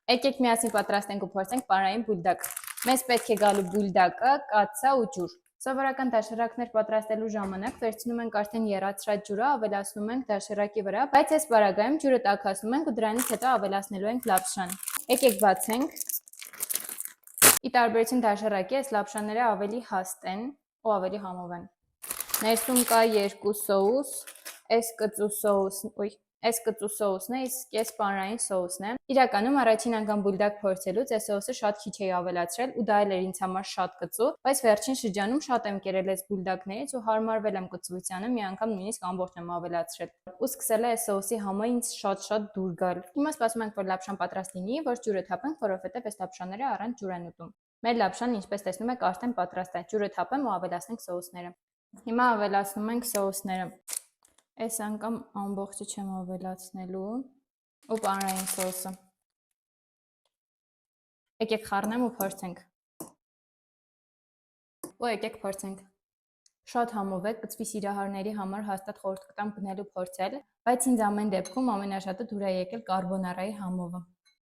Եկեք միասին պատրաստենք ու փորձենք պանրային բուլդակ։ Մեզ պետք է գալու բուլդակը, կաթսա ու ջուր։ Սովորական դաշերակներ պատրաստելու ժամանակ վերցնում ենք արդեն եռացրած ջուրը, ավելացնում ենք դաշերակի վրա, բայց այս պարագայում ջուրը տաքացնում ենք ու դրանից հետո ավելացնելու ենք լապշան։ Եկեք բացենք։ Ի տարբերություն դաշերակի, այս լապշաները ավելի հաստ են ու ավելի համով են։ Ներսում կա երկու սոուս, այս կծու սոուսն է, իսկ այս պանրային սոուսն է։ Իրականում առաջին անգամ բուլդակ փորձելուց այս սոուսը շատ քիչ էի ավելացրել ու դա էլ էր ինձ համար շատ կծու, բայց վերջին շրջանում շատ եմ կերել այս բուլդակներից ու հարմարվել եմ կծվածությանը, մի անգամ նույնիսկ ամբողջ եմ ավելացրել։ Ու սկսել է այս սոուսի համը ինձ շատ դուր գալ։ Հիմա սպասում ենք, որ լապշան պատրաստ լինի, որ ջուրը թափենք, որովհետև այս լապշաները առանց ջուր են ուտում։ Մեր լապշան, ինչպես տեսնում եք, արդեն պատրաստ է։ Ջուրը թափեմ ու ավելացնենք սոուսները։ Հիմա ավելացնում ենք սոուսները։ Այս անգամ ամբողջը չեմ ավելացնելու ու պանրային սոուսը։ Եկեք խառնեմ ու փորձենք։ Ու եկեք փորձենք։ Շատ համով է, կծվի սիրահարների համար հաստատ խորհուրդ կտամ գնելու փորձել, բայց ինձ ամեն դեպքում ամենաշատը դուր է եկել կարբոնարայի համովը։